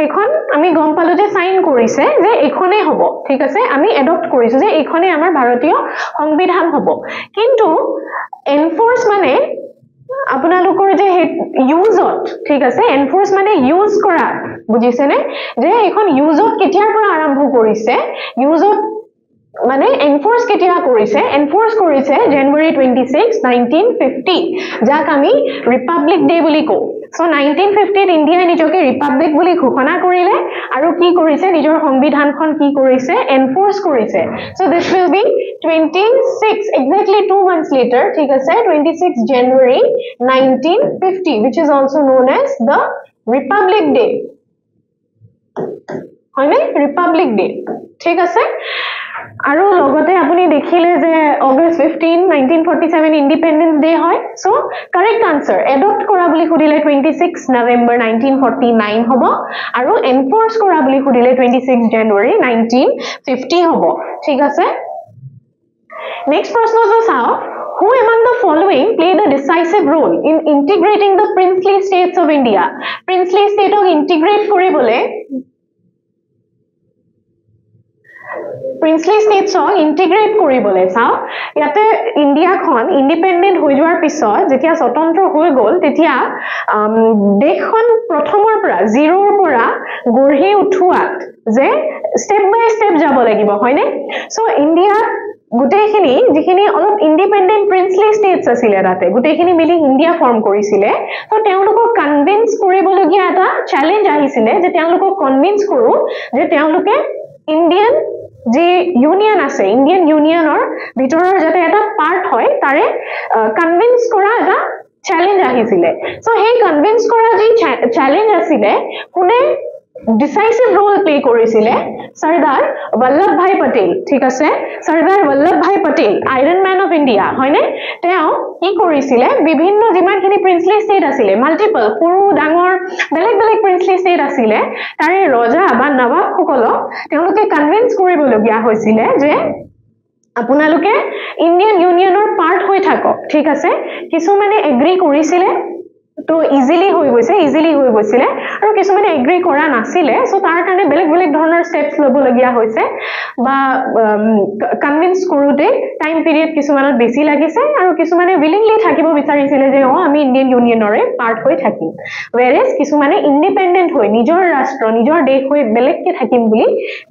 হেখন আমি গম পালো যে সাইন কৰিছে যে এখনে হ'ব ঠিক আছে আমি এডপ্ট কৰিছো যে এখনে আমাৰ ভাৰতীয় সংবিধান হ'ব কিন্তু এনফোৰ্স মানে আপোনালোকৰ যে ইউজত ঠিক আছে এনফোৰ্স মানে ইউজ কৰা বুজিছেনে যে এখন ইউজত কেতিয়াৰ পৰা আৰম্ভ কৰিছে ইউজত মানে এনফোৰ্স কেতিয়া কৰিছে এনফোৰ্স কৰিছে জানুৱাৰী 26 1950 যাক আমি ৰিপাব্লিক ডে বুলি কও সো 1950 ত ইন্ডিয়া নিজকে ৰিপাব্লিক বুলি ঘোষণা কৰিলে আৰু কি কৰিছে নিজৰ সংবিধানখন কি কৰিছে এনফোৰ্স কৰিছে so this will B 26 exactly 2 months later ঠিক আছে 26 January 1950 which is also known as the Republic Day হয়নে ৰিপাব্লিক ডে ঠিক আছে আৰু লগতে আপুনি দেখিলে যে August 15 1947 ইন্ডিপেন্ডেন্স ডে হয় সো কারেক্ট আনসার এডপ্ট কৰা বুলি খুদিলে 26 নৱেম্বৰ 1949 হ'ব আৰু এনফোৰ্স কৰা বুলি খুদিলে 26 জানুৱাৰী 1950 হ'ব ঠিক আছে নেক্সট প্ৰশ্নটো চাও Who among the following played a decisive role in integrating the princely states of India? Princely state of integrate koribole princely states of integrate koribole sao yate India khon independent hoi joar pisot jetia swatantro hoi gol tetia dekhon prothomor pora zero pora gorhi uthuat je step by step jabo lagibo hoine so India গুটেখিনি যিখিনি অলপ ইন্ডিপেন্ডেন্ট প্ৰিন্সলি ষ্টেটছ আছিল তাতে গুটেখিনি মিলি ইন্ডিয়া ফৰ্ম কৰিছিলে তো তেওঁলোকক কনভিন্স কৰিবলগীয়া এটা চ্যালেঞ্জ আহিছিলে যে তেওঁলোকক কনভিন্স কৰো যে তেওঁলোকে ইন্ডিয়ান যে ইউনিয়ন আছে ইন্ডিয়ান ইউনিয়নৰ ভিতৰৰ যাতে এটা পাৰ্ট হয় তাৰে কনভিন্স কৰা এটা চ্যালেঞ্জ আহিছিলে সো সেই কনভিন্স কৰা যে চ্যালেঞ্জ আছিলে কোনে decisive role play কৰিছিলে সৰদাৰ বল্লভভাই পটেল ঠিক আছে Sardar Vallabhbhai Patel iron man of India হয়নে তেওঁ কি কৰিছিলে বিভিন্ন যিমানখিনি প্ৰিন্সলি ষ্টেট আছিলে মাল্টিপল সৰু ডাঙৰ বেলেগ বেলেগ প্ৰিন্সলি ষ্টেট আছিলে তাৰে ৰজা বা নবাব সকলক তেওঁলোকে কনভিন্স কৰিবলগীয়া হৈছিলে যে আপোনালোকে ইন্ডিয়ান ইউনিয়নৰ পাৰ্ট হৈ থাকক ঠিক আছে কিছুমানে এগ্ৰি কৰিছিলে তো ইজিলি হৈ গৈছিলে আৰু কিছুমানে এগ্ৰি কৰা নাছিলে সো তাৰ কাৰণে বেলেগ বেলেগ ধৰণৰ স্টেপছ লবলগীয়া হৈছে বা কনভিন্স কৰোতে টাইম পিৰিয়ড কিছুমানত বেছি লাগিছে আৰু কিছুমানে উইলিংলি থাকিব বিচাৰিছিলে যে আমি ইন্ডিয়ান ইউনিয়নৰে পাৰ্ট হৈ থাকিম whereas কিছুমানে ইন্ডিপেন্ডেন্ট হৈ নিজৰ ৰাষ্ট্ৰ নিজৰ দেশ হৈ বেলেগকে থাকিম বুলি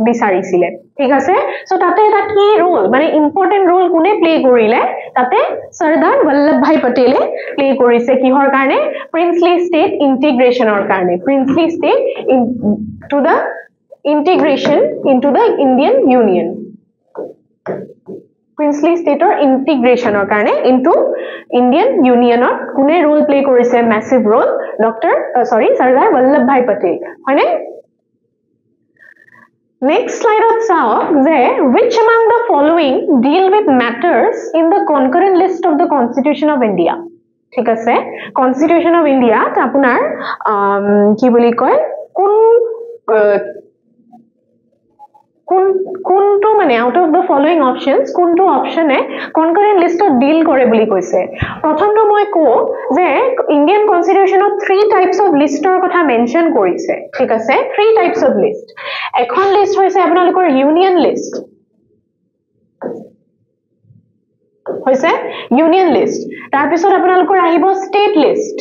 বিচাৰিছিলে ঠিক আছে সো তাতে এটা কি ৰোল মানে ইম্পৰ্টেন্ট ৰোল কোনে প্লে কৰিলে তাতে সৰদাৰ বল্লভভাই পটেলে প্লে কৰিছে কিহৰ কাৰণে princely state integration or karne princely state to the integration into the Indian Union princely state or integration or karne into Indian Union or kune role play korise massive role Sardar Vallabhbhai Patel hoine next slide of sao je which among the following deal with matters in the concurrent list of the Constitution of India ঠিক আছে কনস্টিটিউশন অফ ইন্ডিয়া আপোনাৰ কি বুলি কয় কোনটো মানে out of the following options কোনটো অপশনে কনকারেন্ট লিষ্টত ডিল কৰে বুলি কৈছে প্ৰথমটো মই কো যে ইন্ডিয়ান কনস্টিটিউশনত 3 টাইপস অফ লিষ্টৰ কথা মেনশন কৰিছে ঠিক আছে 3 টাইপস অফ লিষ্ট এখন লিষ্ট হৈছে আপোনালোকৰ ইউনিয়ন লিষ্ট হৈছে ইউনিয়ন লিষ্ট তাৰ পিছত আপোনালোকৰ আহিব ষ্টেট লিষ্ট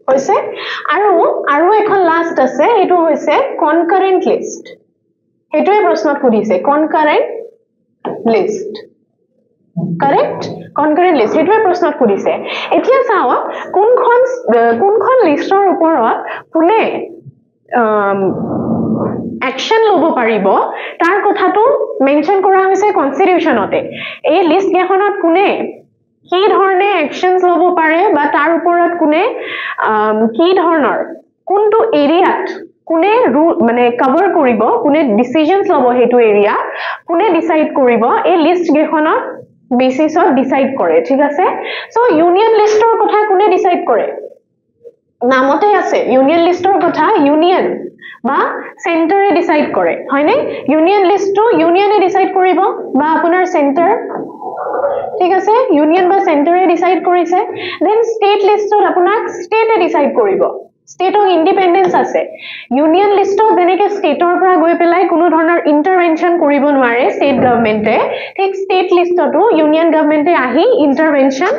হৈছে আৰু এখন লাষ্ট আছে এটো হৈছে কনকাৰেন্ট লিষ্ট এটোই প্ৰশ্নত সুধিছে কনকাৰেন্ট লিষ্ট কাৰেক্ট কনকাৰেন্ট লিষ্ট এটোই প্ৰশ্নত সুধিছে এতিয়া চাও কোনখন লিষ্টৰ ওপৰত কোনে action lobo paribo tar kotha to mention kora hoise constitution ote ei list gekhonot kune ki dhorne actions lobo pare ba tar uporot kune ki dhornor kuntu area kune rule mane cover koribo kune decisions lobo hetu area kune decide koribo ei list gekhonot basis of decide kore thik ase so union list or kotha kune decide kore namote ase union list or kotha union বা সেন্টারে ডিসাইড কৰে হয়নে ইউনিয়ন লিস্ট টু ইউনিয়নে ডিসাইড কৰিব বা আপোনাৰ সেন্টাৰ ঠিক আছে ইউনিয়ন বা সেন্টাৰে ডিসাইড কৰিছে দেন স্টেট লিষ্টত আপোনাক স্টেটে ডিসাইড কৰিব স্টেটৰ ইন্ডিপেন্ডেন্স আছে ইউনিয়ন লিষ্টত যেনেকে স্টেটৰ পৰা গৈ পেলাই কোনো ধৰণৰ ইন্টাৰভেনশন কৰিব নোৱাৰে স্টেট গভৰ্নমেন্টে ঠিক স্টেট লিষ্টটো ইউনিয়ন গভৰ্নমেন্টে আহি ইন্টাৰভেনশন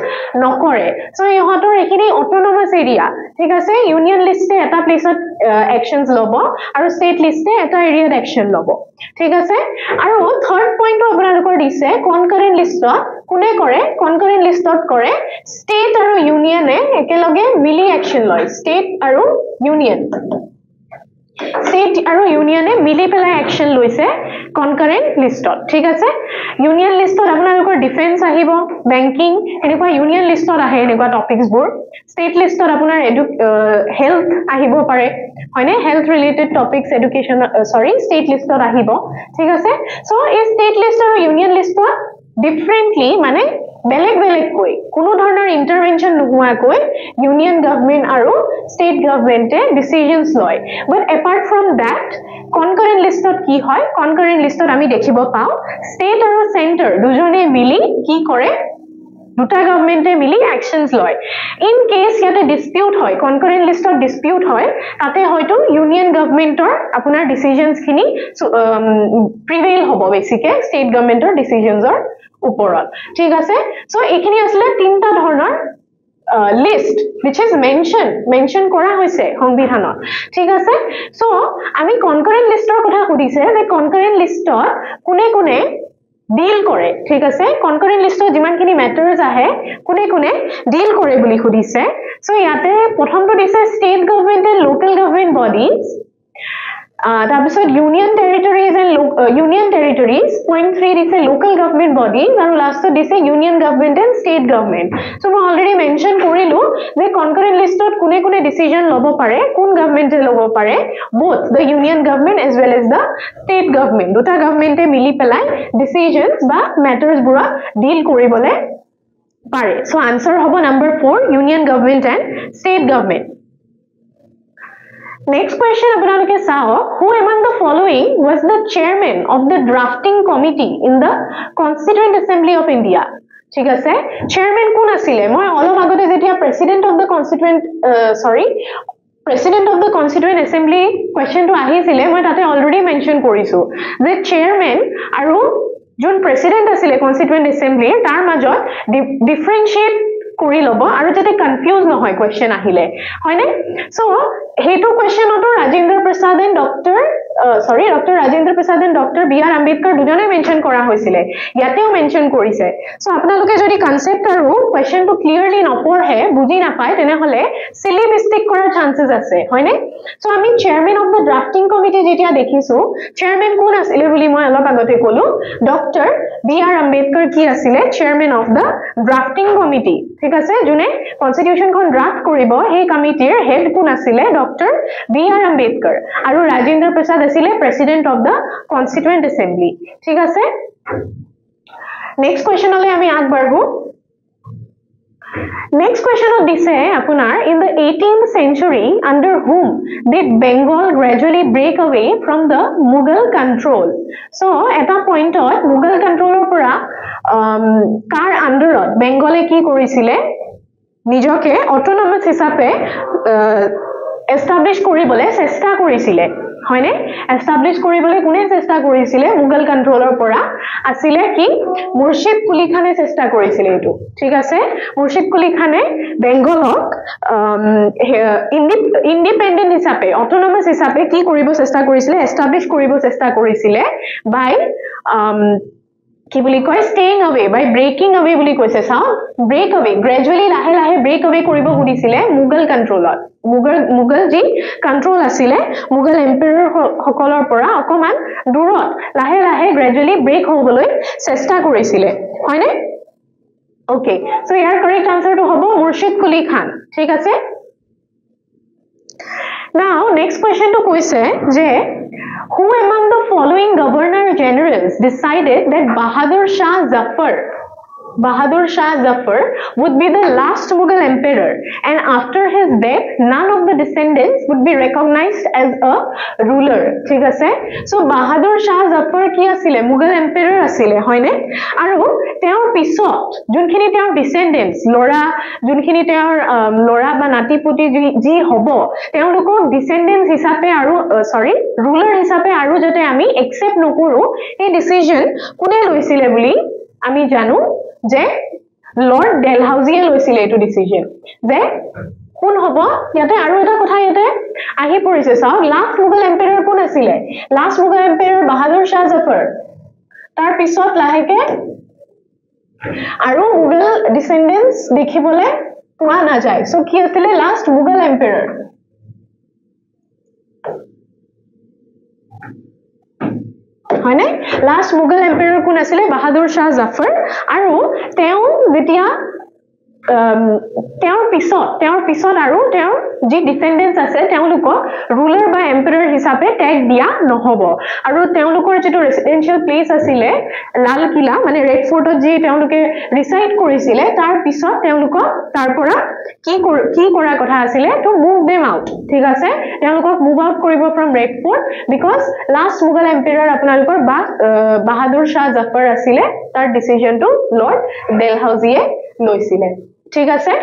নকৰে সো ইহঁতৰ এখিনি অটোনমাস এৰিয়া ঠিক আছে ইউনিয়ন লিষ্টে এটা প্লেসত একশনস লব আৰু স্টেট লিষ্টে এটা এৰিয়াত একশন লব ঠিক আছে আৰু থাৰ্ড পইণ্টটো আপোনালোকৰ দিছে কনকাৰেন্ট লিষ্টত কোনে কৰে কনকাৰেন্ট লিষ্টত কৰে স্টেট আৰু ইউনিয়নে একেলগে মিলি একশন লয় স্টেট আৰু ইউনিয়ন স্টেট আৰু ইউনিয়নে মিলি পেলাই একশন লৈছে কনকাৰেন্ট লিষ্টত ঠিক আছে ইউনিয়ন লিষ্টত আপোনালোকৰ ডিফেন্স আহিব বেংকিং এনেকুৱা ইউনিয়ন লিষ্টত আহে এনেকুৱা টপিকস বোৰ স্টেট লিষ্টত আপোনাৰ হেলথ আহিব পাৰে হয়নে health related topics education state লিষ্টত আহিব ঠিক আছে সো এই স্টেট লিষ্ট আৰু ইউনিয়ন লিষ্টত ডিফাৰেন্টলি মানে বেলেগ কই কোনো ধৰণৰ ইন্টাৰভেনশন নোহোৱাকৈ ইউনিয়ন গভৰ্নমেন্ট আৰু স্টেট গভৰ্নমেন্টে ডিসিশনস লয় বাট এপাৰ্ট ফ্ৰম দ্যাট কনকাৰেন্ট লিষ্টত কি হয় কনকাৰেন্ট লিষ্টত আমি দেখিব পাও স্টেট আৰু সেন্টাৰ দুজনে মিলি কি কৰে দুটা গভৰ্নমেন্টে মিলি একশনস লয় ইন কেস ইয়াতে ডিসপিউট হয় কনকাৰেন্ট লিষ্টত ডিসপিউট হয় তাতে হয়তো ইউনিয়ন গভৰ্নমেন্টৰ আপোনাৰ ডিসিশনস খিনি প্ৰিভেইল হ'ব বেছিকে স্টেট গভৰ্নমেন্টৰ ডিসিশনসৰ ওপৰত ঠিক আছে সো এখিনি আসলে তিনটা ধৰণৰ list which is mention kora hoise সংবিধানত ঠিক আছে so আমি concurrent listor কথা খুদিছে যে concurrent listor কোনে কোনে deal কৰে ঠিক আছে concurrent listor যিমানখিনি matters আহে কোনে কোনে deal কৰে বুলি খুদিছে so ইয়াতে প্ৰথমটো দিছে state government and local government bodies তাৰপিছত union territories point 3 দিছে local government bodies আৰু লাষ্টত দিছে union government and state government so মই already mention কৰিলো যে concurrent listত কোনে কোনে decision লব পাৰে কোন government লব পাৰে both the union government as well as the state government দুটা government মিলি পেলাই decisions বা matters বুৰা deal কৰিবলে পাৰে so answer হ'ব number 4 union government and state government Next question আপোনালোকে চাও who among the following was the chairman of the drafting committee in the Constituent Assembly of India ঠিক আছে chairman কোন আছিল মই অলপ আগতে যেতিয়া president of the Constituent Assembly question to আহিছিল মই তাতে already mention কৰিছো যে chairman আৰু যোন president আছিল Constituent Assembly তাৰ মাজত differentiate কৰি লব আৰু যাতে কনফিউজ নহয় কোৱেশ্চন আহিলে হয়নে সো হেতু কোৱেশ্চনটো Rajendra Prasad and doctor Rajendra Prasad and doctor B R Ambedkar দুজনে মেনশন কৰা হৈছিল ইয়াতেও মেনশন কৰিছে সো আপোনালোকে যদি কনসেপ্ট আৰু কোৱেশ্চনটো ক্লিয়াৰলি নপঢ়ে বুজি নাপায় তেনেহলে সিলি মিস্টেক কৰাৰ চান্সেস আছে হয়নে সো আমি chairman of the drafting committee যেতিয়া দেখিছো চেয়াৰম্যান কোন আছিল বুলি মই অলপ আগতে কলো ডক্টৰ বি আৰ আম্বেদকাৰ কি আছিল chairman of the drafting committee ঠিক আছে জুনে কনস্টিটিউশন খন ড্ৰাফট কৰিব এই কমিটিৰ হেড কোন আছিল ডক্টৰ বি আৰ আম্বেদকাৰ আৰু ৰাজেন্দ্ৰ প্ৰসাদ আছিল president of the constituent assembly ঠিক আছে নেক্সট কোৱেশ্চনলে আমি আগবাঢ়ো Next question of this apunar in the 18th century under whom did Bengal gradually break away from the Mughal control so at a point of Mughal control pura car under Bengal ki korisile nijoke autonomous hisabe establish koribole chesta korisile হয়নে এস্টাবলিশ কৰিবলৈ কোনে চেষ্টা কৰিছিল মুঘল কন্ট্ৰোলৰ পৰা আছিল কি মুৰ্শিদ কুলি খানে চেষ্টা কৰিছিল এটো ঠিক আছে মুৰ্শিদ কুলি খানে বেংগলক ইন্ডিপেন্ডেন্ট হিচাপে অটোনমাস হিচাপে কি কৰিব চেষ্টা কৰিছিল এস্টাবলিশ কৰিব চেষ্টা কৰিছিল বাই কি বুলি কয় staying away by breaking away বুলি কৈছে চাও break away gradually লাহে লাহে break away কৰিব খুদিছিলে মুঘল কন্ট্ৰোলত মুঘল যি কন্ট্ৰোল আছিলে মুঘল এম্পায়াৰ সকলৰ পৰা অকমান দূৰত লাহে লাহে gradually break হ'বলৈ চেষ্টা কৰিছিলে হয়নে ওকে সো ইয়াৰ কাৰেক্ট আনসাৰটো হ'ব মুৰ্শিদ কুলি খান ঠিক আছে now next question to কৈছে যে who among the following governor generals decided that Bahadur Shah Zafar would be the last Mughal emperor and after his death none of the descendants would be recognized as a ruler ঠিক আছে so Bahadur Shah Zafar কি আছিল Mughal emperor আছিল হয়নে আৰু তেওঁৰ পিছত যোনখিনি তেওঁৰ descendants লৰা যোনখিনি তেওঁৰ লৰা বা নাতিপুতি যি হ'ব তেওঁলোকক descendants হিচাপে আৰু ruler হিচাপে আৰু যাতে আমি accept নকৰো এই decision কোনে লৈছিল বুলি আমি জানো যে লৰ্ড ডেলহাউজিয়ে লৈছিল এটো ডিসিশন যে কোন হ'ব ইয়াতে আৰু এটা কথা ইয়াতে আহি পৰিছে চাও লাষ্ট মুঘল এম্পায়াৰ কোন আছিল লাষ্ট মুঘল এম্পায়াৰ বাহাদুৰ শাহ জাফৰ তাৰ পিছত লাহেকে আৰু মুঘল ডিসেন্ডেন্টস দেখিবলে পোৱা না যায় সো কি আছিল লাষ্ট মুঘল এম্পায়াৰ হয়নে লাষ্ট মুঘল এম্পায়াৰ কোন আছিল বাহাদুৰ শাহ জাফৰ আৰু তেওঁ যেতিয়া তেওঁৰ পিছত আৰু তেওঁৰ যি ডিসেন্ডেন্টস আছে তেওঁলোকক ৰুলাৰ বা এম্পায়াৰ হিচাপে ট্যাগ দিয়া নহব আৰু তেওঁলোকৰ যেটো ৰেসিডেন্সিয়েল প্লেস আছিল লাল কিলা মানে ৰেড ফৰ্টত যি তেওঁলোকে ৰিসাইড কৰিছিল তাৰ পিছত তেওঁলোকক তাৰ পৰা কি কৰা কথা আছিল টু মুভ देम আউট ঠিক আছে তেওঁলোকক মুভ আউট কৰিব from Red Fort because last Mughal empire আপোনালোকৰ বাহাদুৰ শাহ জাফৰ আছিল তাৰ ডিসিশনটো লৰ্ড ডেলহাউজিয়ে লৈছিল ঠিক আছে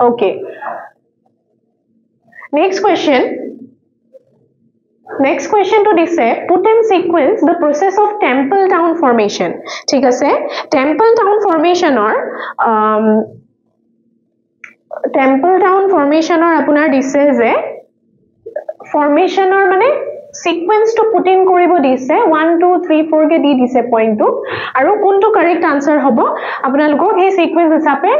okay next question to this put in sequence the process of temple town formation ঠিক আছে temple town formation or temple town ফৰ্মেশনৰ আপোনাৰ দিছে যে ফৰ্মেশনৰ মানে sequence to put in কৰিব দিছে 1 2 3 4 কে দি দিছে পইণ্ট টু আৰু কোনটো কাৰেক্ট আনসাৰ হ'ব আপোনালোকক এই সিকোয়েন্স হিচাপে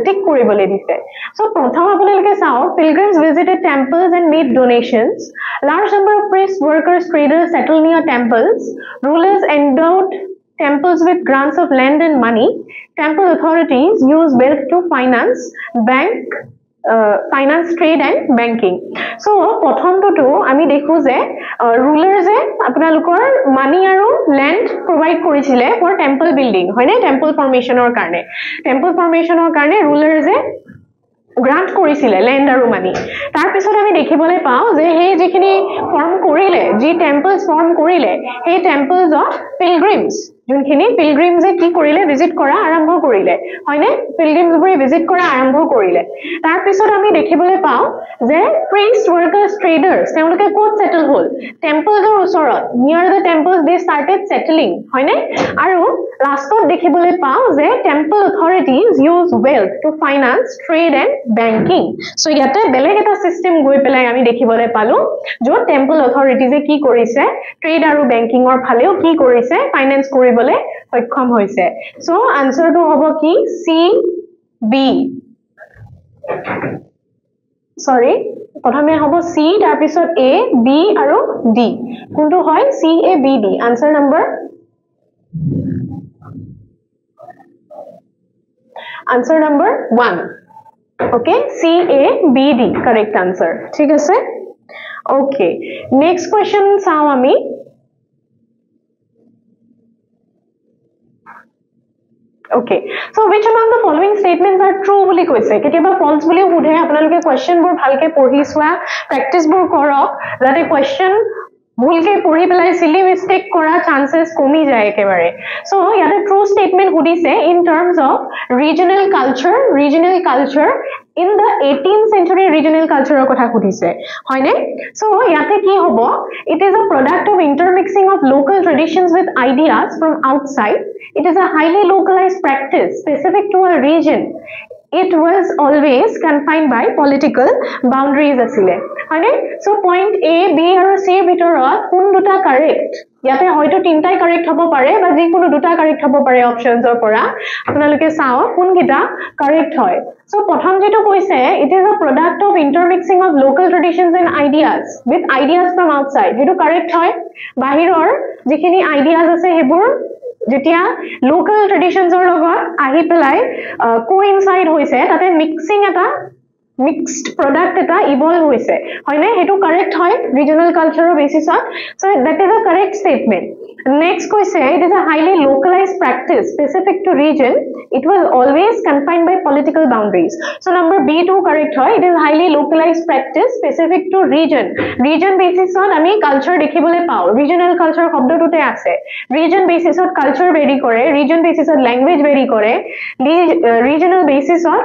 টিক কৰিবলৈ দিছে সো প্ৰথম আপোনালোকে চাও pilgrims visited temples and made donations large number of priests workers traders settled near temples rulers endowed temples with grants of land and money temple authorities used wealth to finance finance trade and banking so প্ৰথমটো আমি দেখো যে rulers এ আপোনালোকৰ মানি আৰু land provide কৰিছিলে for temple building হয়নে temple formationৰ কাৰণে rulers এ grant কৰিছিলে land আৰু মানি তাৰ পিছত আমি দেখিবলৈ পাও যে সেই যিখিনি ফৰ্ম কৰিলে যি temples ফৰ্ম কৰিলে সেই temples of pilgrims যোনখিনি pilgrims এ কি কৰিলে visit কৰা আৰম্ভ কৰিলে হয়নে pilgrims বোৰে visit কৰা আৰম্ভ কৰিলে তাৰ পিছত আমি দেখিবলৈ পাও যে priests workers traders তেওঁলোকে ক'ত settle হল temples ৰ ওচৰত near the temples they started settling হয়নে আৰু লাষ্টত দেখিবলৈ পাও যে temple authorities use wealth to finance trade and banking so ইয়াতে বেলেগ এটা সিস্টেম গৈ পেলাই আমি দেখিবলৈ পালো য'ত temple authorities এ কি কৰিছে trade আৰু banking ৰ ফালেও কি কৰিছে ফাইনান্স কৰিবলৈ সক্ষম হৈছে so answer টো হ'ব কি C B sorry প্ৰথমে হ'ব C তাৰ পিছত A B আৰু D কোনটো হয় C A B D answer number answer number 1 okay C A B D correct answer ঠিক আছে okay next question চাও আমি okay so which among the following statements are true বুলি কৈছে কেতিয়াবা false বুলিও বুধে আপোনালোকে question বোৰ ভালকে পঢ়ি সোৱা practice বোৰ কৰক যাতে question ভুলকে পঢ়ি পেলাই silly mistake কৰা chances কমি যায় একেবাৰে so ইয়াতে true statement হুদিছে in terms of regional culture in the 18th century regional culture কথা হুদিছে হয়নে so ইয়াতে কি হ'ব it is a product of intermixing of local traditions with ideas from outside it is a highly localized practice specific to a region it was always confined by political boundaries asile hone so point A B আৰু C ভিতৰত কোন দুটা correct ইয়াতে হয়তো তিনটাই correct হ'ব পাৰে বা যি কোনো দুটা correct হ'ব পাৰে options ৰ পৰা আপোনালোকে চাও কোন কিটা correct হয় so প্ৰথম যেটো কৈছে it is a product of intermixing of local traditions and ideas with ideas from outside যেটো correct হয় বাহিৰৰ যিখিনি ideas আছে হেবোৰ যেতিয়া local traditions ৰ লগত আহি পেলাই coincide হৈছে তাতে mixing এটা mixed product eta evolve hoise hoine hetu correct hoy regional culture basis on so that is a correct statement next question it is a highly localized practice specific to region it was always confined by political boundaries so number B2 correct hoy it is highly localized practice specific to region basis on ami culture dekhibole pao regional culture shobdo tute ase region basis on culture vary kore region basis on language vary kore regional basis on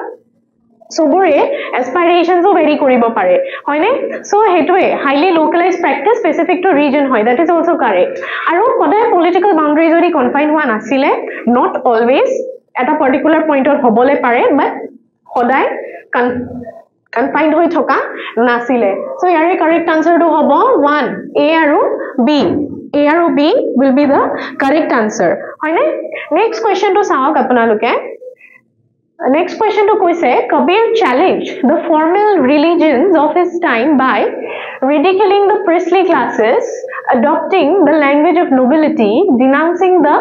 sobore aspirations o vary koribo pare hoine so hetue highly localized practice specific to region hoy that is also correct aru koday political boundaries ori confined hua nasile not always at a particular point or hobole pare but koday confined hoi thoka nasile so yare correct answer to hobo 1 A aru B will be the correct answer hoine next question to saok apnaloke next question to koise Kabir challenged the formal religions of his time by ridiculing the priestly classes adopting the language of nobility denouncing the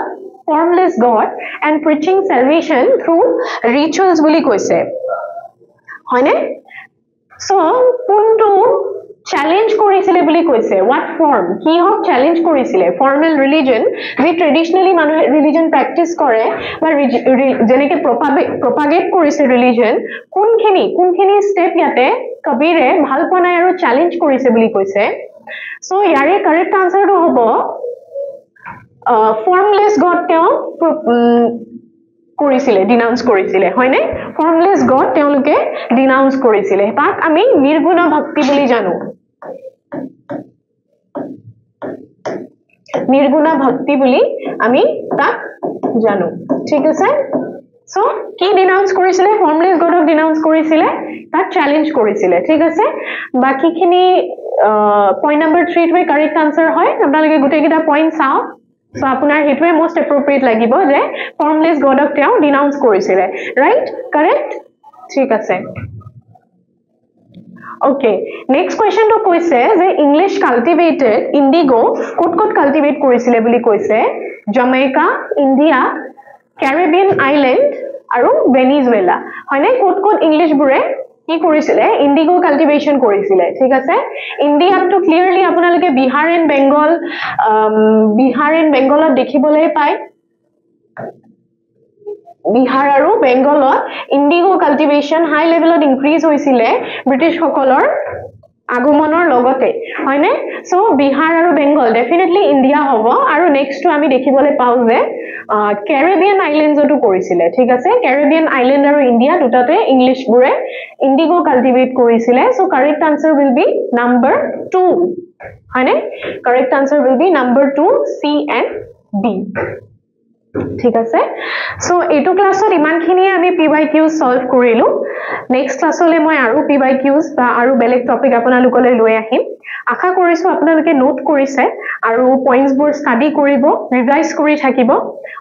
formless god and preaching salvation through rituals boli koise hoine so puntu challenge korisile boli koise what form ki hok challenge korisile formal religion we traditionally manu religion practice kore ba jeneke propagate korise religion kunkhini step yate kabire bhal ponai aru challenge korise boli koise so yare correct answer to hobo formless god teo কৰিছিলে denounce কৰিছিলে হয়নে formless god তেওঁলোকে denounce কৰিছিলে তাক আমি নিৰ্গুণ ভক্তি বুলি জানো নিৰ্গুণ ভক্তি বুলি আমি তাক জানো ঠিক আছে সো কি ডিনাউন্স কৰিছিলে ফৰ্মলেছ গডক ডিনাউন্স কৰিছিলে তাক চ্যালেঞ্জ কৰিছিলে ঠিক আছে বাকিখিনি পইণ্ট নম্বৰ 3 টোৱে কাৰেক্ট আনসাৰ হয় আপোনালোকে গুটেকিটা পইণ্ট চাও সো আপোনাৰ হেতুৱে মোস্ট এপ্ৰোপ্ৰিয়েট লাগিব যে ফৰ্মলেছ গডক তেওঁ ডিনাউন্স কৰিছিলে ৰাইট কাৰেক্ট ঠিক আছে Okay, next question to কৈছে যে English cultivated indigo কত cultivate কৰিছিলে বুলি কৈছে Jamaica, India, Caribbean island আৰু Venezuela হয়নে কত English বুৰে কি কৰিছিলে indigo cultivation কৰিছিলে ঠিক আছে India to clearly আপোনালোকে Bihar and Bengal দেখিবলৈ পায় Bihar আৰু Bengaলত indigo cultivation high level of increase হৈছিলে British সকলৰ আগমনৰ লগতে হয়নে সো Bihar আৰু Bengal definitely India হ'ব আৰু next to আমি দেখিবলৈ পাও যে Caribbean islands টো কৰিছিলে ঠিক আছে Caribbean island আৰু India দুটাতে English বুৰে indigo cultivate কৰিছিলে so correct answer will be number 2 হয়নে correct answer will be number 2 C and B ঠিক আছে সো এটো ক্লাছত ইমানখিনি আমি PYQs সলভ কৰিলো নেক্সট ক্লাছলৈ মই আৰু PYQs বা আৰু বেলেগ টপিক আপোনালোকলৈ লৈ আহিম আশা কৰিছো আপোনালোকে নোট কৰিছে আৰু পইণ্টছ বোৰ ষ্টাডি কৰিব ৰিভাইজ কৰি থাকিব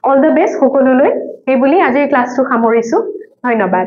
অল দ্য বেষ্ট সকলোলৈ এই বুলি আজিৰ ক্লাছটো সামৰিছো ধন্যবাদ